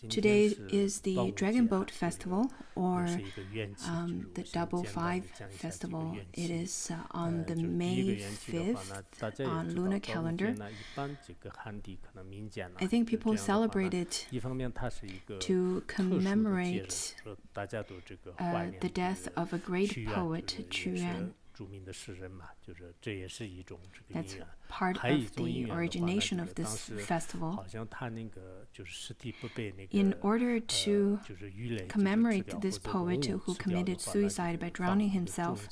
Today is the Dragon Boat Festival, or the Double Five Festival. It is on the May 5th on lunar calendar. I think people celebrate it to commemorate the death of a great poet, Qu Yuan. That's part of the origination of this festival. In order to commemorate this poet who committed suicide by drowning himself,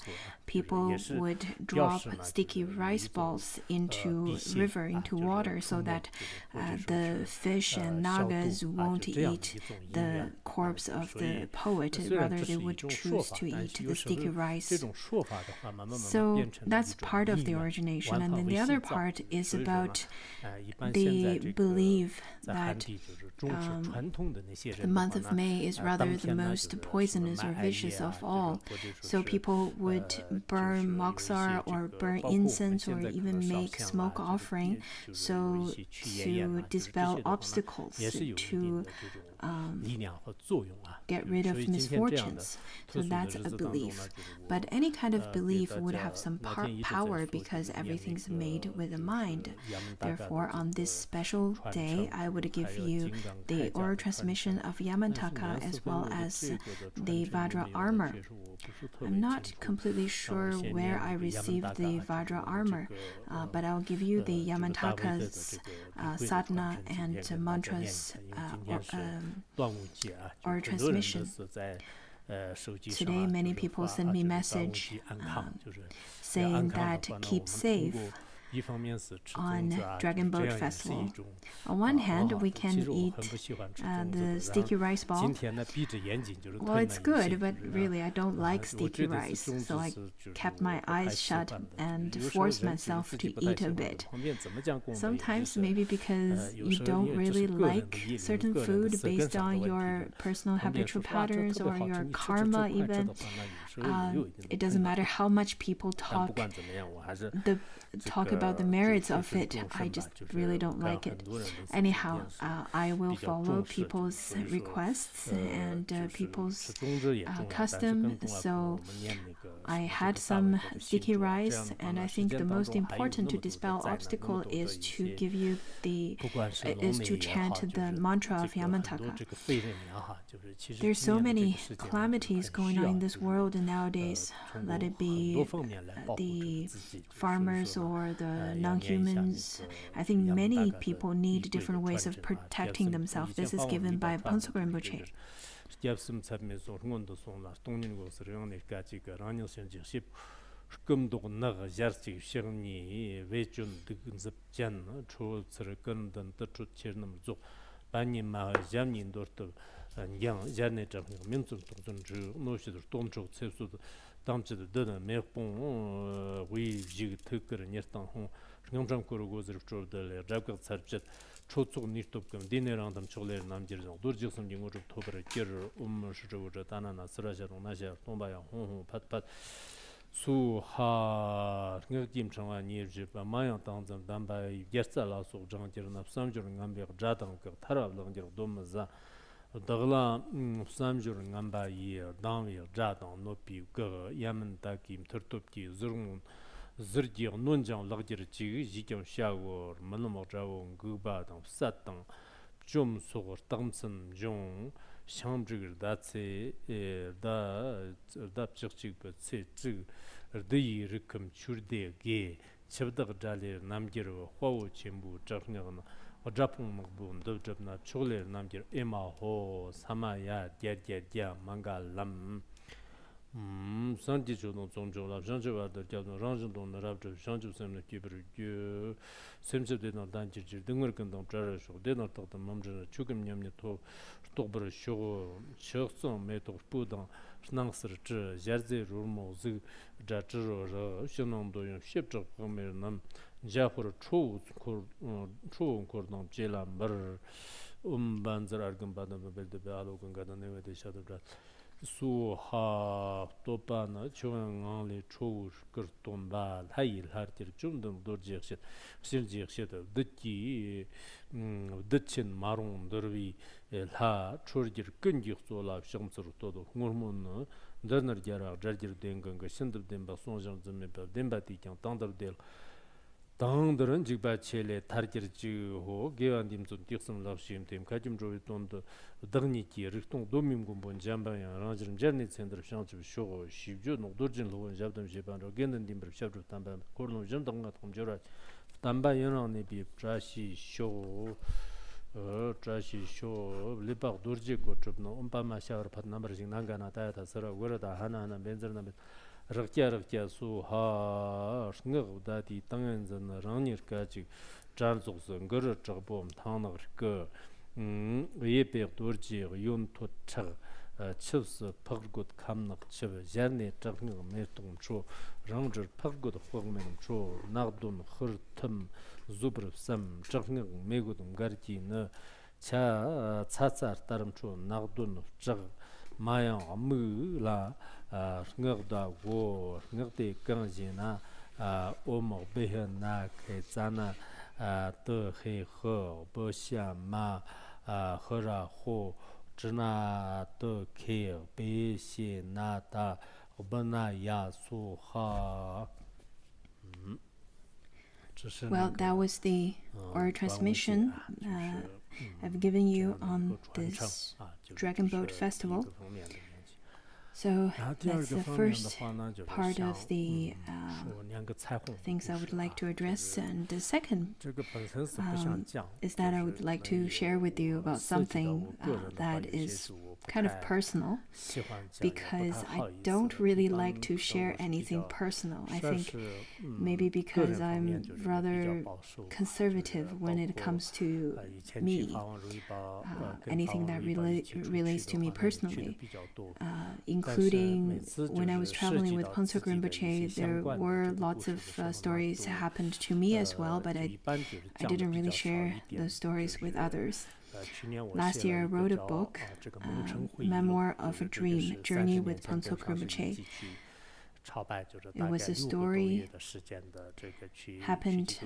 people would drop sticky rice balls into river, into water, so that the fish and nagas won't eat the corpse of the poet. Rather, they would choose to eat the sticky rice. So that's part of the origination. And then the other part is about the belief that the month of May is rather the most poisonous or vicious of all. So people would burn moksar or burn incense or even make smoke offering, so to dispel obstacles, to get rid of misfortunes. So that's a belief. But any kind of belief would have some power because everything's made with a mind. Therefore, on this special day, I would give you the oral transmission of Yamantaka as well as the Vajra armor. I'm not completely sure where I received the Vajra armor, but I'll give you the Yamantaka's sadhana and mantras or transmission. Today, many people send me message saying that keep safe on Dragon Boat Festival. On one hand, we can eat the sticky rice ball. Well, it's good, but really I don't like sticky rice, so I kept my eyes shut and forced myself to eat a bit. Sometimes maybe because you don't really like certain food based on your personal habitual patterns or your karma even, it doesn't matter how much people talk about the merits of it. I just really don't like it. Anyhow, I will follow people's requests and people's custom. So I had some sticky rice, and I think the most important to dispel obstacle is to give you is to chant the mantra of Yamantaka. There's so many calamities going on in this world nowadays. Let it be the farmers or the non-humans. I think many people need different ways of protecting themselves. This is given by Pansuk Rinpoche. 초속 니스톱금 디네랑담 초레 남지르 도르직섬 징고르 토브르 끼르 시저우저 다나나 스라샤로 나샤 톰바야 홍홍 팟팟 수하 ngakimchangwa nirje ba mayang tangzam damba yersala so jangtirna samjur ngambe jadang ka tarab langjer domza dagla samjur ngamba yi dang yi jadang no pi ga yamen takim tertopki zurung zirgi nonjang lagjer chi jikyam shago manamo jawo guba dang satang jom sogor tamsan jong shamjir datse da pchik ba tse chig rdi rikam churde ge chabdag jale namgir hwawo chembu chaknyagna japung magbu dojabna chole namgir ema ho samaya dia mangalam santi chodon zonjo la janjwa de jadon ranjun don rabjo janju semne kibru gyu semse de na danjir dingor kandam jara sho de na tagda mamjana chugum nyamne to tobr sho chogson me to pudan snangsir zhe jarze rumo zi ja zhiro shinong do yon shepchog gomer nam jahur chu kordon jela bar banzar argam badam belde be alogun gadan ne de shadra su ha topa na chuang le chu kur tomba hai har tir chum dum dor jexet sil jexet dki dchen marung dorwi la chorjir kunji xola shimtsur todo hormon dernер jara jarjir dengang sindir demba sonjang zme ba demba ti kyang tangdar del 당들은 직바 첼레 타르지르지 호 게완딤 좀 띄었음 랍시임 템 가짐 조이 돈도 더니티 르통 도민군 본 잠바야 라지름 제르니 센터 샹츠 쇼 시브조 노도진 로원 잡담 제반로 겐든 딤브르 샤브르 담바 코르노 좀 동가 톰조라 담바 연어니 비 트라시 쇼 트라시 쇼 리박 도르지 고트브노 엄파마 샤르 팟 넘버징 난가나 다야다 서로 거르다 하나하나 벤저나 rākya su hā shngāg dādi tāngan zan rāngir kāchik chānsuk su ngāra chakbōm tānag rika yepek dorji yun tot chak chib su pakargut kamnaq chib yarni chakngag mertung cho rāngzhir pakargut huagmen cho nagdun khir tim zubr sam chakngag megud ngarki na cha tsatsar taram cho nagdun chak mayang amu la ngakda go ngakde kangjina omo behna ke zana de he he bo xia ma he ra ho zhna de ke be xie na da bana ya su ha. Well, that was the oral transmission I've given you on this Dragon Boat Festival. So that's the first part of the things I would like to address, and the second is that I would like to share with you about something that is kind of personal, because I don't really like to share anything personal. I think maybe because I'm rather conservative when it comes to me, anything that relates to me personally, including when I was traveling with Phuntsok Rinpoche, there were lots of stories happened to me as well, but I didn't really share those stories with others. Last year I wrote a book, Memoir of a Dream, Journey with Phuntsok Rinpoche. It was a story happened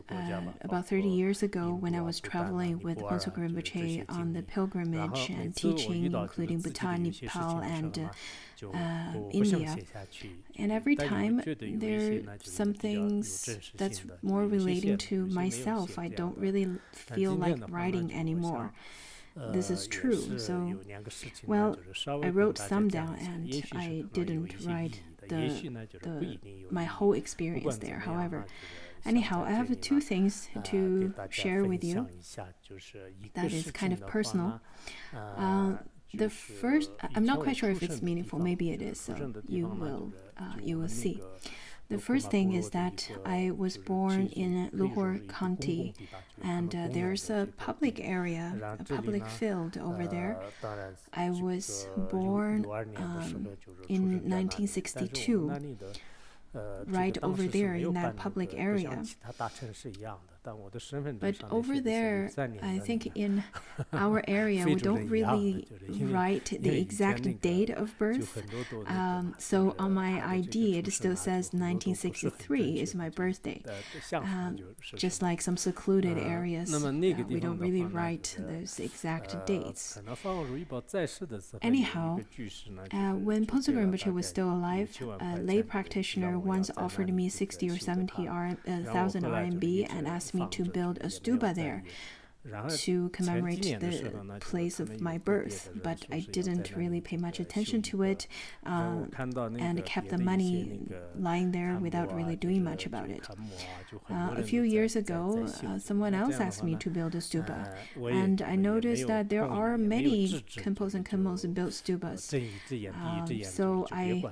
about 30 years ago when I was traveling with Phuntsok Rinpoche on the pilgrimage and teaching, including Bhutan, Nepal, and India. And every time there are some things that's more relating to myself. I don't really feel like writing anymore. This is true. So, well, I wrote some down and I didn't write my whole experience there. However, anyhow, I have two things to share with you that is kind of personal. The first, I'm not quite sure if it's meaningful. Maybe it is. So you will see. The first thing is that I was born in Luhur County, and there's a public area, a public field over there. I was born in 1962, right over there in that public area. But over there, I think in our area, we don't really write the exact date of birth. So on my ID, it still says 1963 is my birthday. Just like some secluded areas, we don't really write those exact dates. Anyhow, when Phuntsok Rinpoche was still alive, a lay practitioner once offered me 60 or 70,000 RMB and asked me to build a stupa there to commemorate the place of my birth, but I didn't really pay much attention to it and kept the money lying there without really doing much about it. A few years ago, someone else asked me to build a stupa, and I noticed that there are many Kenpos and Kenmos built stupas. So I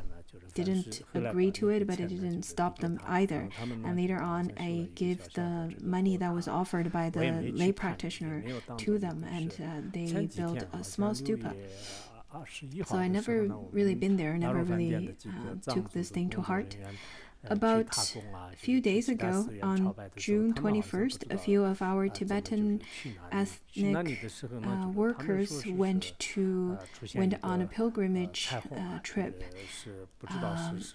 didn't agree to it, but it didn't stop them either. And later on, I gave the money that was offered by the lay practitioner to them, and they built a small stupa. So I never really been there, never really took this thing to heart. About a few days ago, on June 21st, a few of our Tibetan ethnic workers went on a pilgrimage trip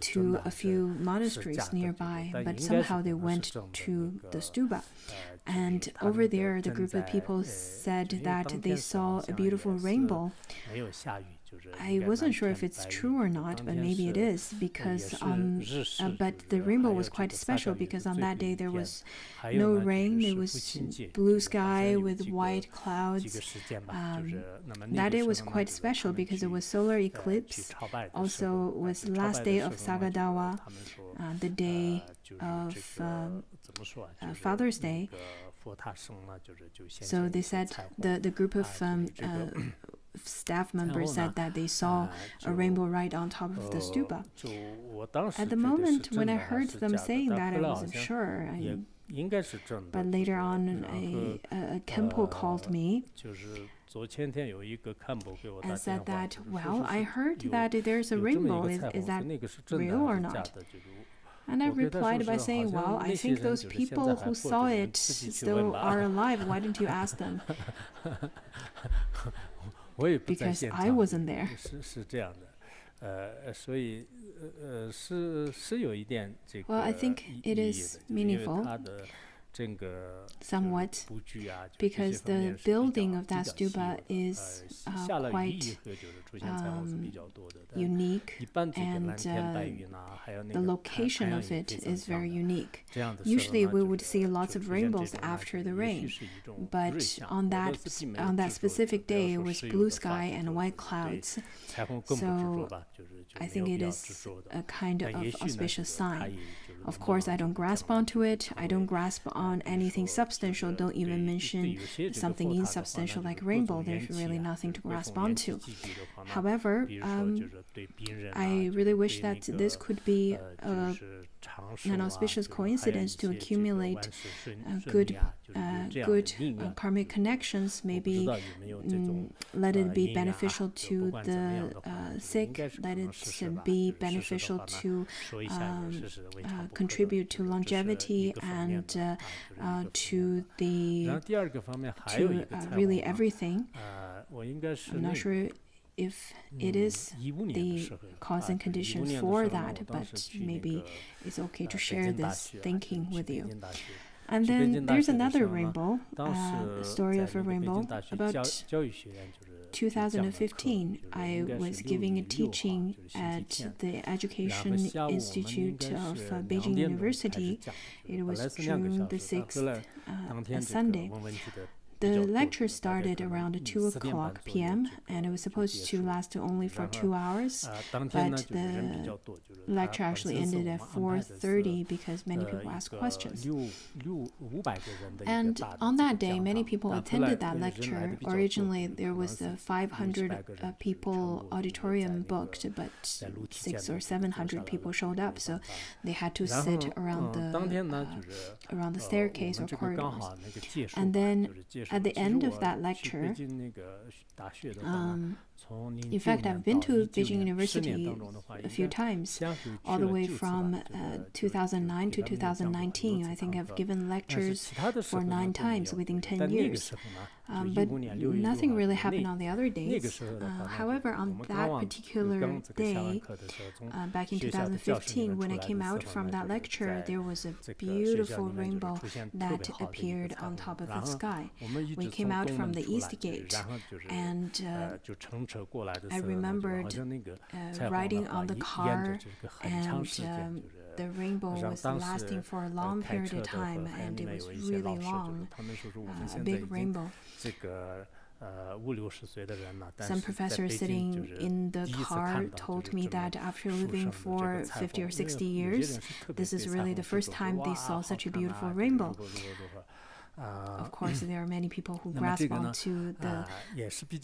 to a few monasteries nearby, but somehow they went to the stupa. And over there, the group of people said that they saw a beautiful rainbow. I wasn't sure if it's true or not, but maybe it is, because but the rainbow was quite special because on that day there was no rain. It was blue sky with white clouds. That day was quite special because it was solar eclipse. Also was last day of Sagadawa, the day of Father's Day. So they said the group of staff members said that they saw a rainbow right on top of the stupa. At the moment, when I heard them saying that, I wasn't sure. But later on, a Kenpo called me and said that, well, I heard that there's a rainbow. Is that real or not? And I replied by saying, well, I think those people who saw it still are alive. Why don't you ask them? Because I wasn't there. Well, I think it is meaningful, somewhat, because the building of that stupa is quite unique, and the location of it is very unique. Usually we would see lots of rainbows after the rain, but on that specific day it was blue sky and white clouds. So I think it is a kind of auspicious sign. Of course, I don't grasp onto it. I don't grasp on anything substantial. Don't even mention something insubstantial like rainbow. There's really nothing to grasp onto. However, I really wish that this could be an auspicious coincidence to accumulate good karmic connections. Maybe let it be beneficial to the sick. Let it be beneficial to contribute to longevity and to really everything. I'm not sure if it is the cause and condition for that, but maybe it's okay to share this thinking with you. And then there's another rainbow, story of a rainbow. About 2015, I was giving a teaching at the Education Institute of Beijing University. It was June the 6th, a Sunday. The lecture started around 2 o'clock p.m. and it was supposed to last only for 2 hours, but the lecture actually ended at 4:30 because many people asked questions. And on that day, many people attended that lecture. Originally, there was a 500 people auditorium booked, but 600 or 700 people showed up, so they had to sit around the staircase or corridors. And then at the end of that lecture, in fact, I've been to Beijing University a few times, all the way from 2009 to 2019. I think I've given lectures for 9 times within 10 years. But nothing really happened on the other days. However, on that particular day, back in 2015, when I came out from that lecture, there was a beautiful rainbow that appeared on top of the sky. We came out from the East Gate, and I remembered riding on the car, and the rainbow was lasting for a long period of time, and it was really long, a big rainbow. Some professors sitting in the car told me that after living for 50 or 60 years, this is really the first time they saw such a beautiful rainbow. Of course, there are many people who grasp onto the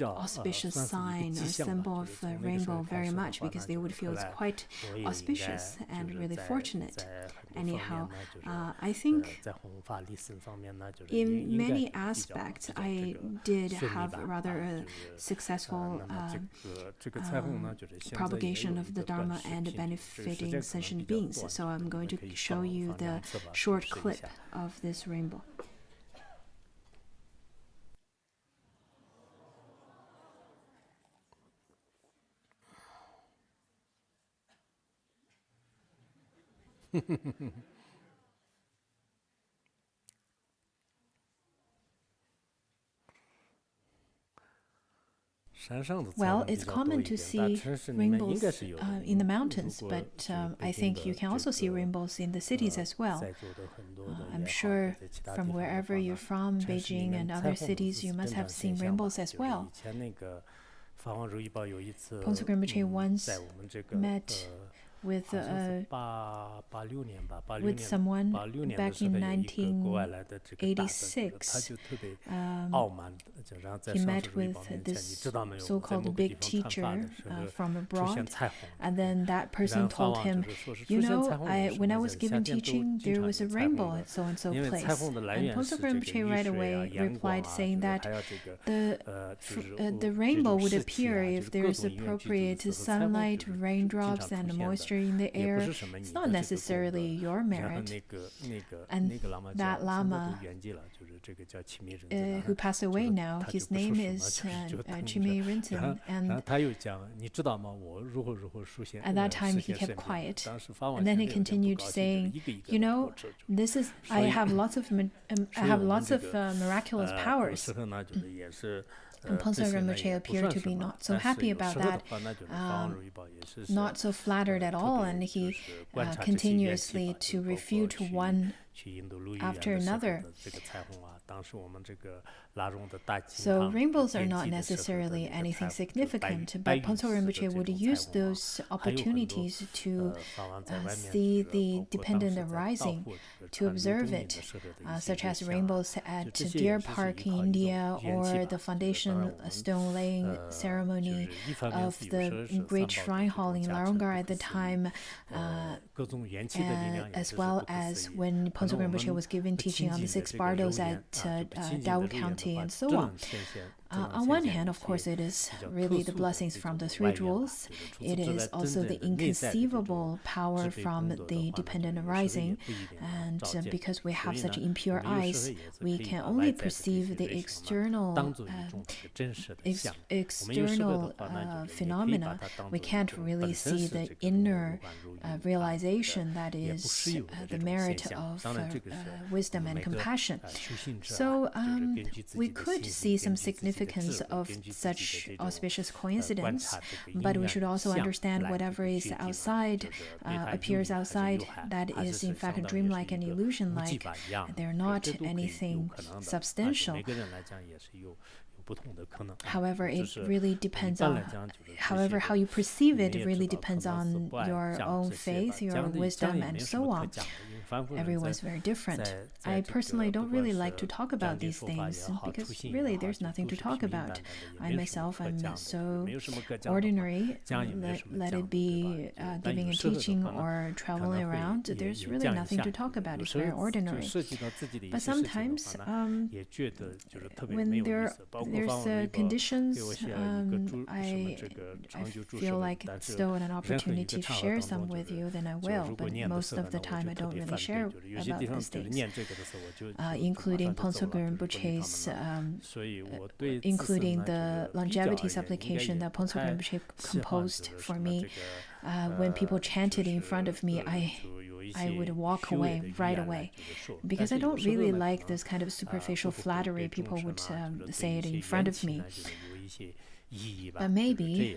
auspicious sign or symbol of the rainbow very much because they would feel it's quite auspicious and really fortunate. Anyhow, I think in many aspects, I did have rather a successful propagation of the Dharma and benefiting sentient beings. So I'm going to show you the short clip of this rainbow. Well, it's common to see rainbows in the mountains, but I think you can also see rainbows in the cities as well. I'm sure from wherever you're from, Beijing and other cities, you must have seen rainbows as well. Pongsu Rinpoche once met with someone back in 1986. He met with this so-called big teacher from abroad, and then that person told him, you know, when I was given teaching, there was a rainbow at so-and-so place. And Pongsu Rinpoche right away replied saying that the rainbow would appear if there is appropriate sunlight, raindrops, and moisture in the air. It's not necessarily your merit. And that Lama, who passed away now, his name is Jigme Tenpe, and at that time he kept quiet. And then he continued saying, you know, I have lots of miraculous powers. And Pongsu Rinpoche appeared to be not so happy about that, not so flattered at all, and he continuously to refute one after another. So rainbows are not necessarily anything significant, but Pongsu Rinpoche would use those opportunities to see the dependent arising, to observe it, such as rainbows at Deer Park in India, or the foundation stone laying ceremony of the Great Shrine Hall in Larongar at the time, as well as when Pongsu Rinpoche was giving teaching on the 6 bardos at Dawu County, and so on. On one hand, of course, it is really the blessings from the 3 jewels. It is also the inconceivable power from the dependent arising. And because we have such impure eyes, we can only perceive the external phenomena. We can't really see the inner realization that is the merit of wisdom and compassion. So we could see some significance of such auspicious coincidence, but we should also understand whatever is outside, appears outside, that is in fact dreamlike and illusion-like. They're not anything substantial. However, it really depends on, however, how you perceive it really depends on your own faith, your own wisdom, and so on. Everyone's very different. I personally don't really like to talk about these things because really there's nothing to talk about. I myself am so ordinary, let it be giving a teaching or traveling around, there's really nothing to talk about. It's very ordinary. But sometimes when there's conditions, I feel like it's still an opportunity to share some with you, then I will. But most of the time I don't really share about these things, including Pongsu Rinpoche's, including the longevity supplication that Pongsu Rinpoche composed for me. When people chanted in front of me, I would walk away right away, because I don't really like this kind of superficial flattery people would say it in front of me. But maybe,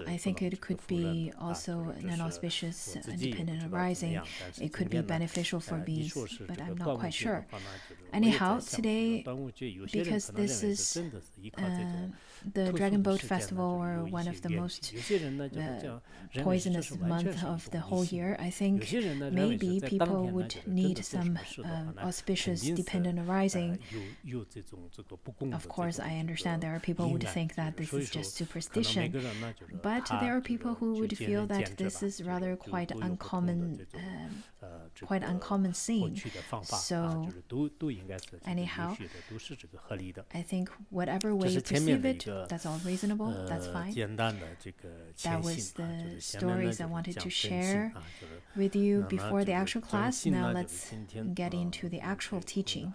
I think it could be also an auspicious dependent arising. It could be beneficial for beings, but I'm not quite sure. Anyhow, today, because this is the Dragon Boat Festival or one of the most poisonous month of the whole year, I think maybe people would need some auspicious dependent arising. Of course, I understand there are people who would think that this is just superstition, but there are people who would feel that this is rather quite uncommon scene. So anyhow, I think whatever way you perceive it, that's all reasonable, that's fine. That was the stories I wanted to share with you before the actual class. Now let's get into the actual teaching.